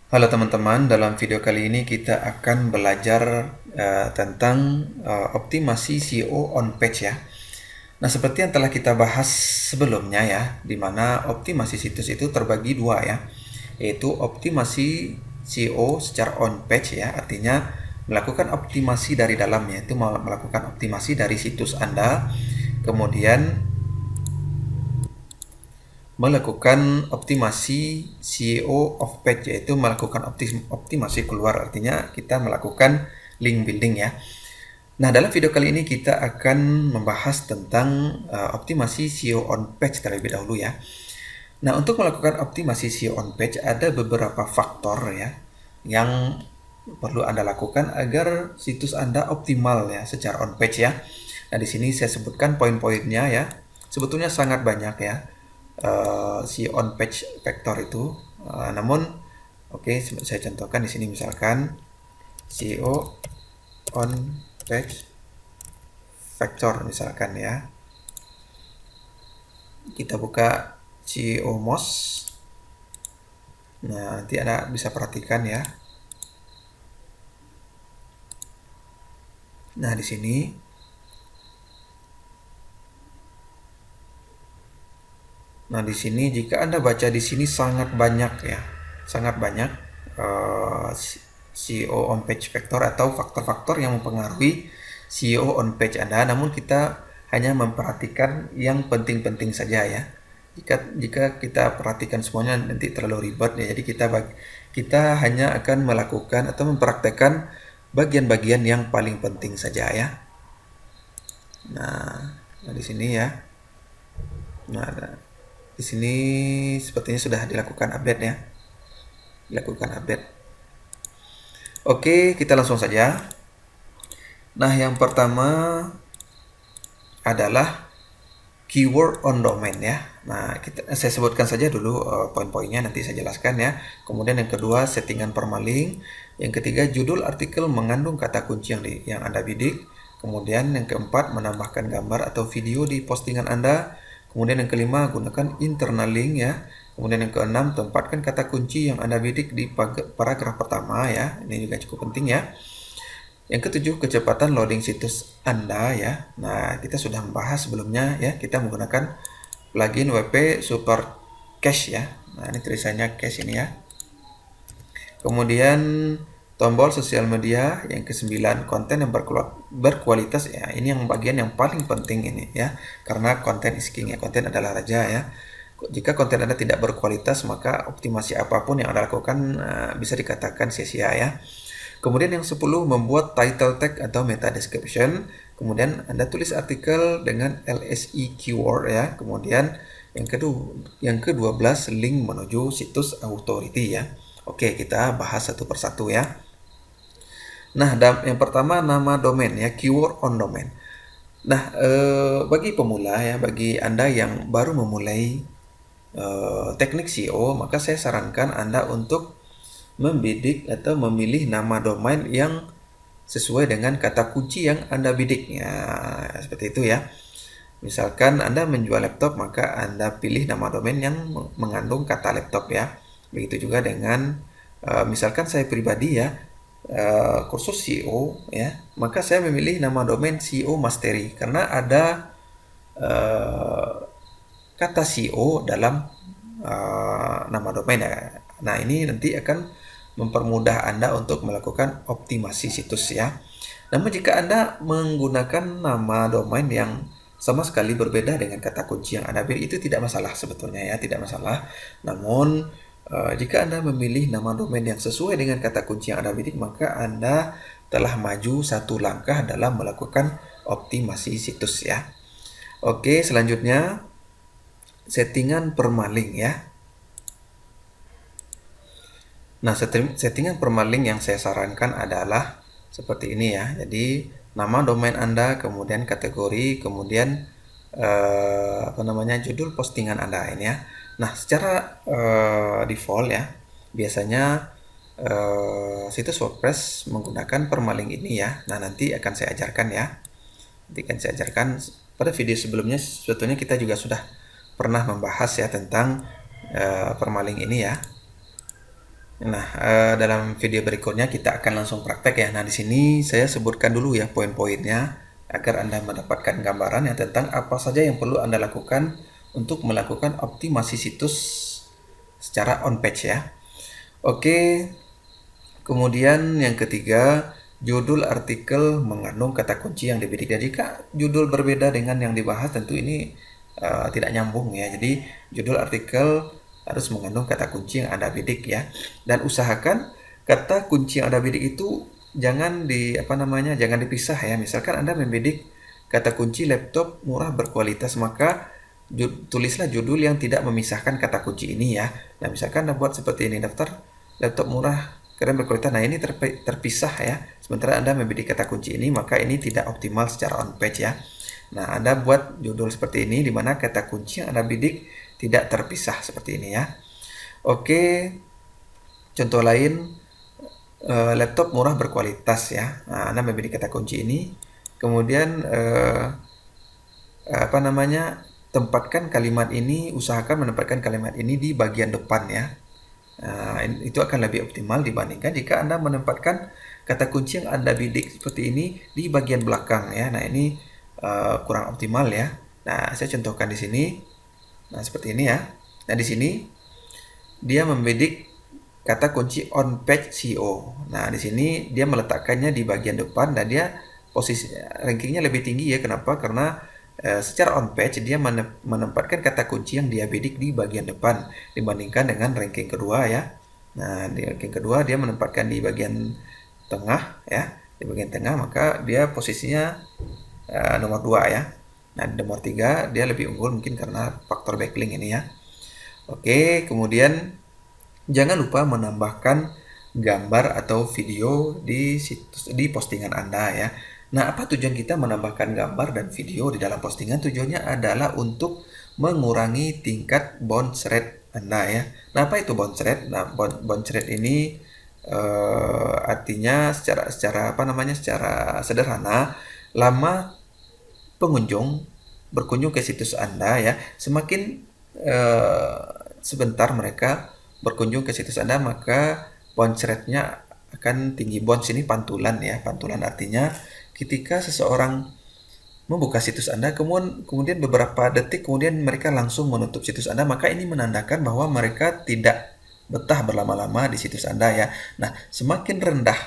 Halo teman-teman, dalam video kali ini kita akan belajar tentang optimasi SEO on page ya. Nah, seperti yang telah kita bahas sebelumnya ya, di mana optimasi situs itu terbagi dua ya, yaitu optimasi SEO secara on page ya, artinya melakukan optimasi dari dalamnya, itu melakukan optimasi dari situs Anda, kemudian melakukan optimasi SEO off page, yaitu melakukan optimasi keluar, artinya kita melakukan link building ya. Nah, dalam video kali ini kita akan membahas tentang optimasi SEO on page terlebih dahulu ya. Nah, untuk melakukan optimasi SEO on page ada beberapa faktor ya yang perlu Anda lakukan agar situs Anda optimal ya secara on page ya. Nah, di sini saya sebutkan poin-poinnya ya. Sebetulnya sangat banyak ya si on page vector itu. Namun oke, saya contohkan di sini misalkan SEO on page vector misalkan ya. Kita buka SEO Moz. Nah, nanti Anda bisa perhatikan ya. Nah, di sini jika Anda baca di sini sangat banyak ya. Sangat banyak SEO on page vector atau faktor-faktor yang mempengaruhi SEO on page Anda. Namun kita hanya memperhatikan yang penting-penting saja ya. Jika kita perhatikan semuanya nanti terlalu ribet ya. Jadi kita hanya akan melakukan atau mempraktekkan bagian-bagian yang paling penting saja ya. Nah, di sini ya. Nah, di sini sepertinya sudah dilakukan update ya. Dilakukan update. Oke, kita langsung saja. Nah, yang pertama adalah keyword on domain ya. Nah, saya sebutkan saja dulu poin-poinnya, nanti saya jelaskan ya. Kemudian yang kedua, settingan permaling. Yang ketiga, judul artikel mengandung kata kunci yang Anda bidik. Kemudian yang keempat, menambahkan gambar atau video di postingan Anda. Kemudian yang kelima, gunakan internal link ya. Kemudian yang keenam, tempatkan kata kunci yang Anda bidik di paragraf pertama ya. Ini juga cukup penting ya. Yang ketujuh, kecepatan loading situs Anda ya. Nah, kita sudah membahas sebelumnya ya, kita menggunakan plugin WP Super Cache ya. Nah, ini tulisannya cache ini ya. Kemudian tombol sosial media yang kesembilan, konten yang berkualitas ya. Ini yang bagian yang paling penting ini ya. Karena konten is king ya, konten adalah raja ya. Jika konten Anda tidak berkualitas, maka optimasi apapun yang Anda lakukan bisa dikatakan sia-sia ya. Kemudian yang 10, membuat title tag atau meta description. Kemudian Anda tulis artikel dengan LSI keyword ya. Kemudian yang ke-12, link menuju situs authority ya. Oke, kita bahas satu persatu ya. Nah, yang pertama nama domain ya, keyword on domain. Nah, bagi pemula ya, bagi Anda yang baru memulai teknik SEO, maka saya sarankan Anda untuk membidik atau memilih nama domain yang sesuai dengan kata kunci yang Anda bidik. Ya, seperti itu ya. Misalkan Anda menjual laptop, maka Anda pilih nama domain yang mengandung kata laptop ya. Begitu juga dengan misalkan saya pribadi ya, kursus SEO ya, maka saya memilih nama domain SEO Mastery karena ada kata SEO dalam nama domain ya. Nah, ini nanti akan mempermudah Anda untuk melakukan optimasi situs ya. Namun jika Anda menggunakan nama domain yang sama sekali berbeda dengan kata kunci yang Anda pilih, itu tidak masalah sebetulnya ya, tidak masalah. Namun jika Anda memilih nama domain yang sesuai dengan kata kunci yang Anda pilih, maka Anda telah maju satu langkah dalam melakukan optimasi situs ya. Oke, selanjutnya settingan permaling ya. Nah, settingan permaling yang saya sarankan adalah seperti ini ya. Jadi, nama domain Anda, kemudian kategori, kemudian judul postingan Anda ini ya. Nah, secara default ya, biasanya situs WordPress menggunakan permaling ini ya. Nah, nanti akan saya ajarkan ya. Nanti akan saya ajarkan. Pada video sebelumnya sebetulnya kita juga sudah pernah membahas ya tentang permaling ini ya. Nah, dalam video berikutnya kita akan langsung praktek ya. Nah, di sini saya sebutkan dulu ya poin-poinnya agar Anda mendapatkan gambaran ya tentang apa saja yang perlu Anda lakukan untuk melakukan optimasi situs secara on page ya. Oke, kemudian yang ketiga, judul artikel mengandung kata kunci yang dibidik. Jadi jika judul berbeda dengan yang dibahas tentu ini tidak nyambung ya. Jadi judul artikel harus mengandung kata kunci yang Anda bidik ya. Dan usahakan kata kunci yang Anda bidik itu jangan jangan dipisah ya. Misalkan Anda membidik kata kunci laptop murah berkualitas, maka tulislah judul yang tidak memisahkan kata kunci ini ya. Nah, misalkan Anda buat seperti ini, daftar laptop murah keren berkualitas. Nah, ini terpisah ya. Sementara Anda membidik kata kunci ini, maka ini tidak optimal secara on page ya. Nah, Anda buat judul seperti ini di mana kata kunci yang Anda bidik tidak terpisah seperti ini ya. Oke, contoh lain, laptop murah berkualitas ya. Nah, Anda membidik kata kunci ini, kemudian tempatkan kalimat ini, usahakan menempatkan kalimat ini di bagian depan ya. Itu akan lebih optimal dibandingkan jika Anda menempatkan kata kunci yang Anda bidik seperti ini di bagian belakang ya. Nah, ini kurang optimal ya. Nah, saya contohkan di sini. Nah, seperti ini ya. Nah, di sini dia membidik kata kunci on page SEO. Nah, di sini dia meletakkannya di bagian depan dan dia posisi rankingnya lebih tinggi ya. Kenapa? Karena secara on page dia menempatkan kata kunci yang dia bidik di bagian depan dibandingkan dengan ranking kedua ya. Nah, di ranking kedua dia menempatkan di bagian tengah ya, di bagian tengah, maka dia posisinya nomor 2 ya. Nah, di nomor 3 dia lebih unggul mungkin karena faktor backlink ini ya. Oke, kemudian jangan lupa menambahkan gambar atau video di situs di postingan Anda ya. Nah, apa tujuan kita menambahkan gambar dan video di dalam postingan? Tujuannya adalah untuk mengurangi tingkat bounce rate Anda ya. Nah, apa itu bounce rate? Nah, bounce rate ini artinya secara sederhana, lama pengunjung berkunjung ke situs Anda ya, semakin sebentar mereka berkunjung ke situs Anda, maka bounce rate-nya akan tinggi. Bounce ini pantulan ya. Pantulan artinya ketika seseorang membuka situs Anda, kemudian beberapa detik kemudian mereka langsung menutup situs Anda, maka ini menandakan bahwa mereka tidak betah berlama-lama di situs Anda ya. Nah, semakin rendah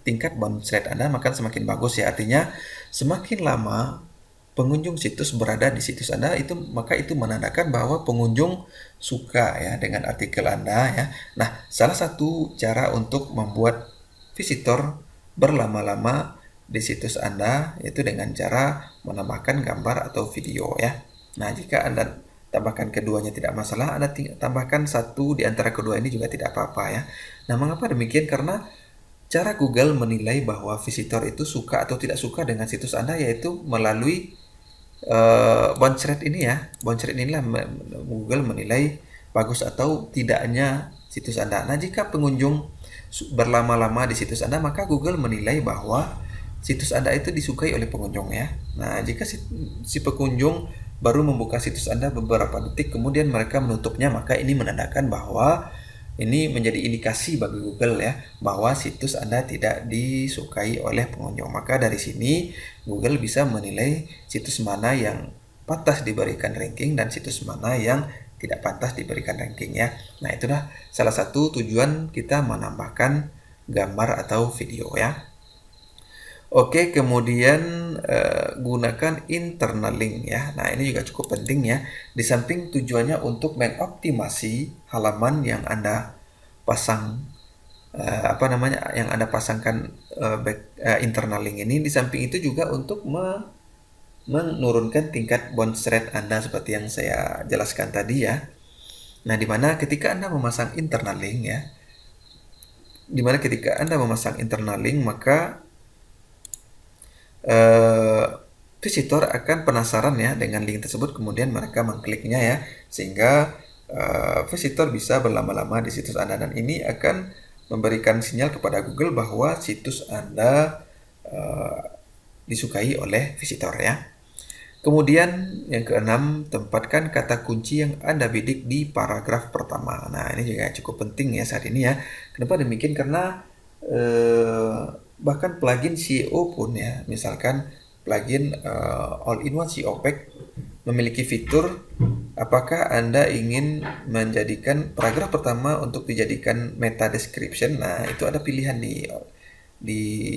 tingkat bounce rate Anda, maka semakin bagus ya. Artinya semakin lama pengunjung situs berada di situs Anda, maka itu menandakan bahwa pengunjung suka ya dengan artikel Anda ya. Nah, salah satu cara untuk membuat visitor berlama-lama di situs Anda yaitu dengan cara menambahkan gambar atau video ya. Nah, jika Anda tambahkan keduanya tidak masalah, Anda tambahkan satu di antara kedua ini juga tidak apa-apa ya. Nah, mengapa demikian? Karena cara Google menilai bahwa visitor itu suka atau tidak suka dengan situs Anda yaitu melalui bounce rate ini ya. Bounce rate inilah Google menilai bagus atau tidaknya situs Anda. Nah, jika pengunjung berlama-lama di situs Anda, maka Google menilai bahwa situs Anda itu disukai oleh pengunjung ya. Nah, jika si pengunjung baru membuka situs Anda beberapa detik kemudian mereka menutupnya, maka ini menandakan bahwa ini menjadi indikasi bagi Google ya bahwa situs Anda tidak disukai oleh pengunjung. Maka dari sini Google bisa menilai situs mana yang pantas diberikan ranking dan situs mana yang tidak pantas diberikan ranking ya. Nah, itulah salah satu tujuan kita menambahkan gambar atau video ya. Oke, kemudian gunakan internal link ya. Nah, ini juga cukup penting ya. Di samping tujuannya untuk mengoptimasi halaman yang Anda pasang yang Anda pasangkan internal link ini, di samping itu juga untuk menurunkan tingkat bounce rate Anda seperti yang saya jelaskan tadi ya. Nah, dimana ketika Anda memasang internal link ya, maka visitor akan penasaran ya dengan link tersebut, kemudian mereka mengkliknya ya, sehingga visitor bisa berlama-lama di situs Anda, dan ini akan memberikan sinyal kepada Google bahwa situs Anda disukai oleh visitor ya. Kemudian yang keenam, tempatkan kata kunci yang Anda bidik di paragraf pertama. Nah, ini juga cukup penting ya saat ini ya. Kenapa demikian? Karena eh, bahkan plugin SEO pun ya, misalkan plugin All-in-One SEO Pack memiliki fitur apakah Anda ingin menjadikan paragraf pertama untuk dijadikan meta description. Nah, itu ada pilihan di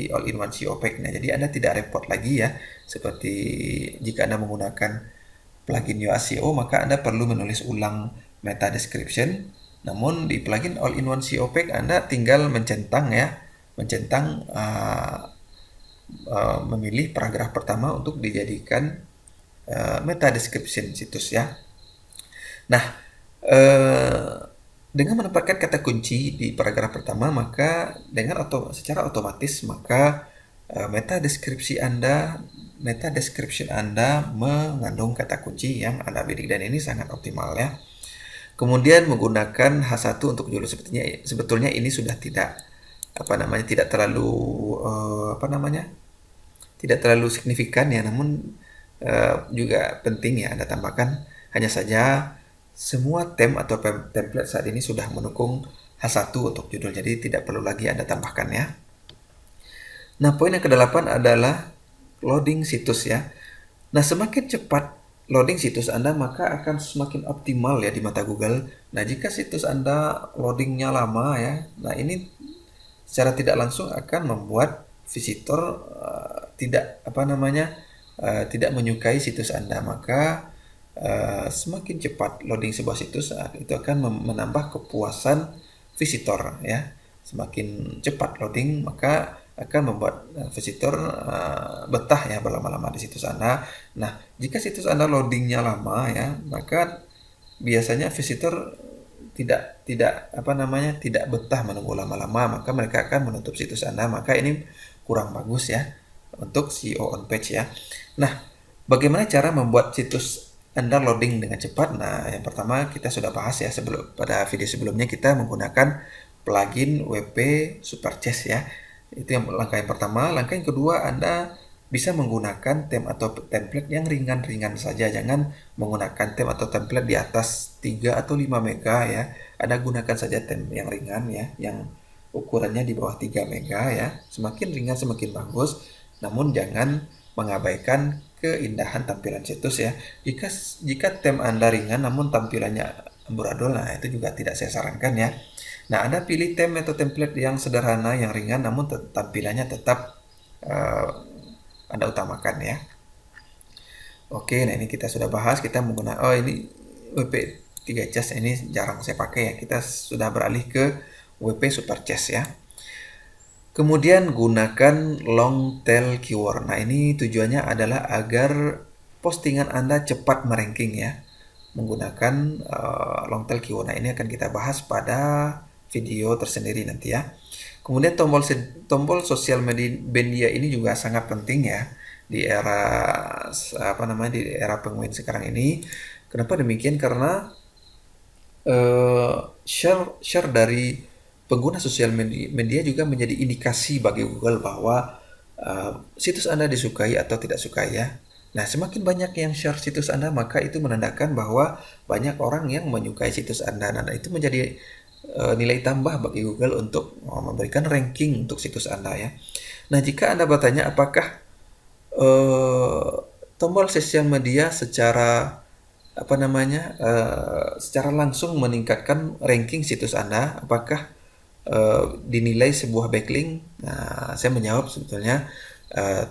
all-in-one SEO pack. Nah, jadi Anda tidak repot lagi ya. Seperti jika Anda menggunakan plugin Yoast SEO, maka Anda perlu menulis ulang meta description. Namun di plugin all-in-one SEO pack Anda tinggal mencentang ya, mencentang memilih paragraf pertama untuk dijadikan meta description situs ya. Nah, eh, dengan menempatkan kata kunci di paragraf pertama, maka secara otomatis maka meta description Anda mengandung kata kunci yang Anda bidik, dan ini sangat optimal ya. Kemudian menggunakan H1 untuk judul, sebetulnya ini sudah tidak tidak terlalu tidak terlalu signifikan ya, namun juga penting ya Anda tambahkan. Hanya saja semua theme atau template saat ini sudah mendukung H1 untuk judul, jadi tidak perlu lagi Anda tambahkan ya. Nah, poin yang kedelapan adalah loading situs ya. Nah, semakin cepat loading situs Anda, maka akan semakin optimal ya di mata Google. Nah, jika situs Anda loadingnya lama ya, nah ini secara tidak langsung akan membuat visitor tidak menyukai situs Anda. Maka semakin cepat loading sebuah situs, itu akan menambah kepuasan visitor ya. Semakin cepat loading maka akan membuat visitor betah ya berlama-lama di situs Anda. Nah, jika situs Anda loadingnya lama ya, maka biasanya visitor tidak betah menunggu lama-lama, maka mereka akan menutup situs Anda. Maka ini kurang bagus ya untuk SEO on page ya. Nah, bagaimana cara membuat situs Anda loading dengan cepat? Nah, yang pertama kita sudah bahas ya pada video sebelumnya, kita menggunakan plugin WP Superchest ya. Itu langkah yang pertama. Langkah yang kedua, Anda bisa menggunakan theme atau template yang ringan-ringan saja. Jangan menggunakan theme atau template di atas 3 atau 5 mega ya. Anda gunakan saja theme yang ringan ya, yang ukurannya di bawah 3 mega ya. Semakin ringan semakin bagus. Namun jangan mengabaikan keindahan tampilan situs ya. Jika theme Anda ringan namun tampilannya amburadul, nah itu juga tidak saya sarankan ya. Nah, Anda pilih theme atau template yang sederhana, yang ringan, namun tampilannya tetap Anda utamakan ya. Oke, nah ini kita sudah bahas, kita menggunakan, ini WP3Chest ini jarang saya pakai ya. Kita sudah beralih ke WP Superchest ya. Kemudian gunakan long tail keyword. Nah, ini tujuannya adalah agar postingan Anda cepat meranking ya, menggunakan long tail keyword. Nah, ini akan kita bahas pada video tersendiri nanti ya. Kemudian tombol sosial media ini juga sangat penting ya di era penguin sekarang ini. Kenapa demikian? Karena share dari pengguna sosial media juga menjadi indikasi bagi Google bahwa situs Anda disukai atau tidak sukai ya. Nah, semakin banyak yang share situs Anda, maka itu menandakan bahwa banyak orang yang menyukai situs Anda. Nah, itu menjadi nilai tambah bagi Google untuk memberikan ranking untuk situs Anda ya. Nah, jika Anda bertanya apakah tombol sosial media secara secara langsung meningkatkan ranking situs Anda, apakah dinilai sebuah backlink? Nah, saya menjawab sebetulnya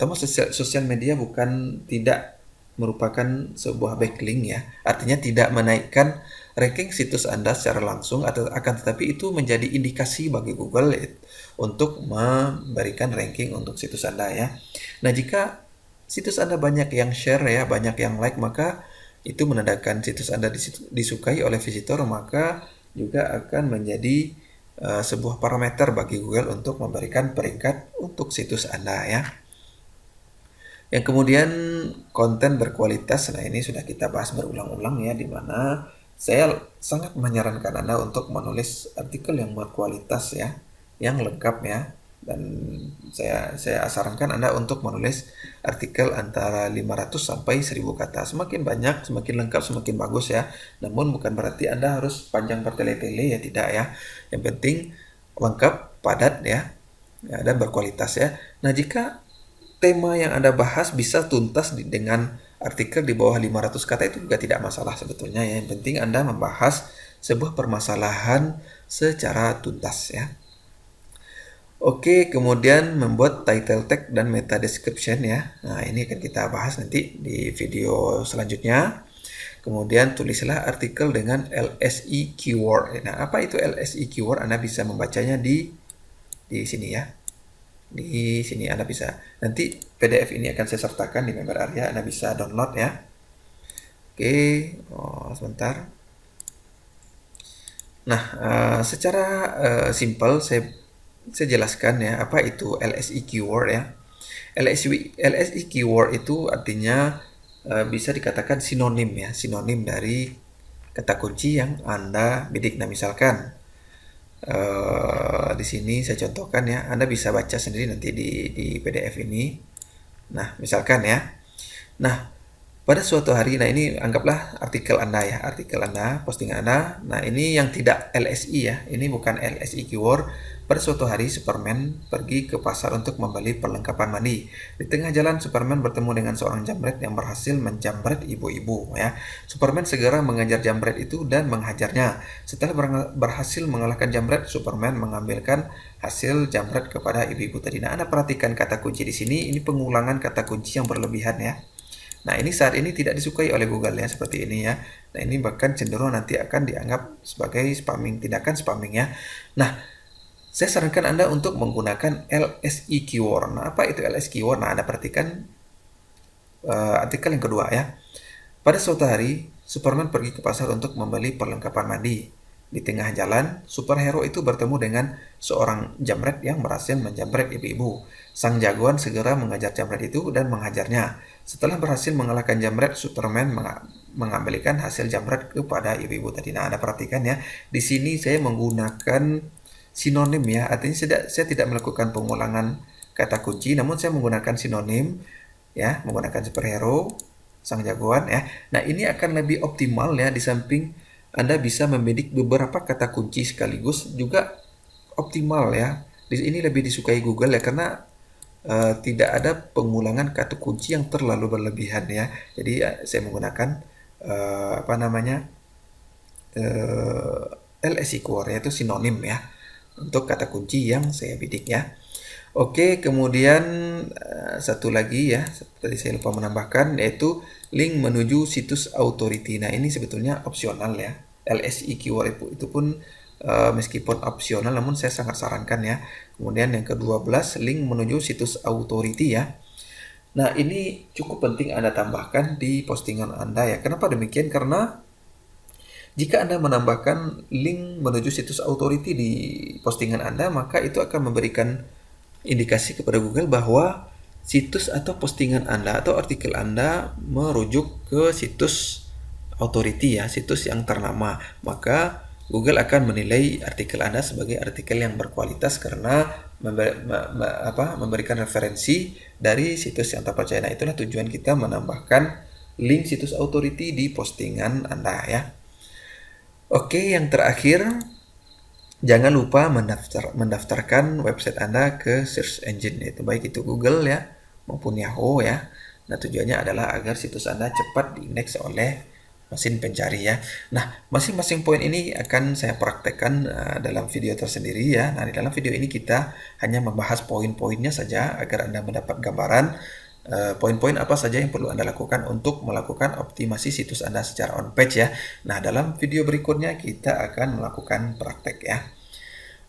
tombol sosial media bukan tidak merupakan sebuah backlink ya. Artinya tidak menaikkan ranking situs Anda secara langsung, akan tetapi itu menjadi indikasi bagi Google untuk memberikan ranking untuk situs Anda ya. Nah, jika situs Anda banyak yang share ya, banyak yang like, maka itu menandakan situs Anda disukai oleh visitor, maka juga akan menjadi sebuah parameter bagi Google untuk memberikan peringkat untuk situs Anda ya. Yang kemudian konten berkualitas. Nah, ini sudah kita bahas berulang-ulang ya, di mana saya sangat menyarankan Anda untuk menulis artikel yang berkualitas ya, yang lengkap ya, Dan saya sarankan Anda untuk menulis artikel antara 500 sampai 1000 kata. Semakin banyak, semakin lengkap, semakin bagus ya. Namun bukan berarti Anda harus panjang bertele-tele ya, tidak ya. Yang penting lengkap, padat ya, dan berkualitas ya. Nah, jika tema yang Anda bahas bisa tuntas dengan artikel di bawah 500 kata itu juga tidak masalah sebetulnya ya. Yang penting Anda membahas sebuah permasalahan secara tuntas ya. Oke, kemudian membuat title tag dan meta description ya. Nah, ini akan kita bahas nanti di video selanjutnya. Kemudian tulislah artikel dengan LSI keyword. Nah, apa itu LSI keyword? Anda bisa membacanya di sini ya. Di sini Anda bisa. Nanti PDF ini akan saya sertakan di member area. Anda bisa download ya. Oke, sebentar. Nah, secara simpel saya jelaskan ya apa itu LSI keyword ya. LSI keyword itu artinya bisa dikatakan sinonim ya, sinonim dari kata kunci yang Anda bidik. Nah, misalkan di sini saya contohkan ya, Anda bisa baca sendiri nanti di PDF ini. Nah, misalkan ya. Nah, pada suatu hari, nah ini anggaplah artikel Anda ya, artikel Anda, postingan Anda. Nah, ini yang tidak LSI ya, ini bukan LSI keyword. Pada suatu hari, Superman pergi ke pasar untuk membeli perlengkapan mandi. Di tengah jalan, Superman bertemu dengan seorang jambret yang berhasil menjambret ibu-ibu ya. Superman segera mengejar jambret itu dan menghajarnya. Setelah berhasil mengalahkan jambret, Superman mengambilkan hasil jambret kepada ibu-ibu tadi. Nah, Anda perhatikan kata kunci di sini, ini pengulangan kata kunci yang berlebihan ya. Nah, ini saat ini tidak disukai oleh Google ya, seperti ini ya. Nah, ini bahkan cenderung nanti akan dianggap sebagai spamming, tindakan spamming ya. Nah, saya sarankan Anda untuk menggunakan LSI keyword. Nah, apa itu LSI keyword? Nah, Anda perhatikan artikel yang kedua ya. Pada suatu hari, Superman pergi ke pasar untuk membeli perlengkapan mandi. Di tengah jalan, superhero itu bertemu dengan seorang jambret yang berhasil menjambret ibu-ibu. Sang jagoan segera mengejar jambret itu dan menghajarnya. Setelah berhasil mengalahkan jambret, Superman mengembalikan hasil jambret kepada ibu-ibu tadi. Nah, Anda perhatikan ya, di sini saya menggunakan sinonim ya, artinya saya tidak melakukan pengulangan kata kunci, namun saya menggunakan sinonim ya, menggunakan superhero, sang jagoan ya. Nah, ini akan lebih optimal ya, di samping Anda bisa membidik beberapa kata kunci sekaligus juga optimal ya. Di ini lebih disukai Google ya, karena tidak ada pengulangan kata kunci yang terlalu berlebihan ya. Jadi saya menggunakan apa namanya LSI keyword, yaitu sinonim ya untuk kata kunci yang saya bidik ya. Oke, kemudian satu lagi ya, tadi saya lupa menambahkan, yaitu link menuju situs authority. Nah, ini sebetulnya opsional ya. LSI keyword itu pun meskipun opsional, namun saya sangat sarankan ya. Kemudian yang ke-12, link menuju situs authority ya. Nah, ini cukup penting Anda tambahkan di postingan Anda ya. Kenapa demikian? Karena jika Anda menambahkan link menuju situs authority di postingan Anda, maka itu akan memberikan indikasi kepada Google bahwa situs atau postingan Anda atau artikel Anda merujuk ke situs authority ya, situs yang ternama. Maka Google akan menilai artikel Anda sebagai artikel yang berkualitas karena memberikan referensi dari situs yang terpercaya. Nah, itulah tujuan kita menambahkan link situs authority di postingan Anda ya. Oke, yang terakhir, jangan lupa mendaftarkan website Anda ke search engine, yaitu baik itu Google ya maupun Yahoo ya. Nah, tujuannya adalah agar situs Anda cepat diindeks oleh mesin pencari ya. Nah, masing-masing poin ini akan saya praktekkan dalam video tersendiri ya. Nah, di dalam video ini kita hanya membahas poin-poinnya saja agar Anda mendapat gambaran poin-poin apa saja yang perlu Anda lakukan untuk melakukan optimasi situs Anda secara on-page ya. Nah, dalam video berikutnya kita akan melakukan praktek ya.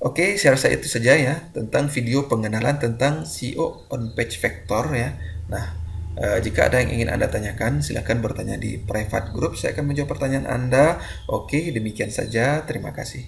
Oke, saya rasa itu saja ya tentang video pengenalan tentang SEO on-page vector ya. Nah, jika ada yang ingin Anda tanyakan, silakan bertanya di private group. Saya akan menjawab pertanyaan Anda. Oke, demikian saja. Terima kasih.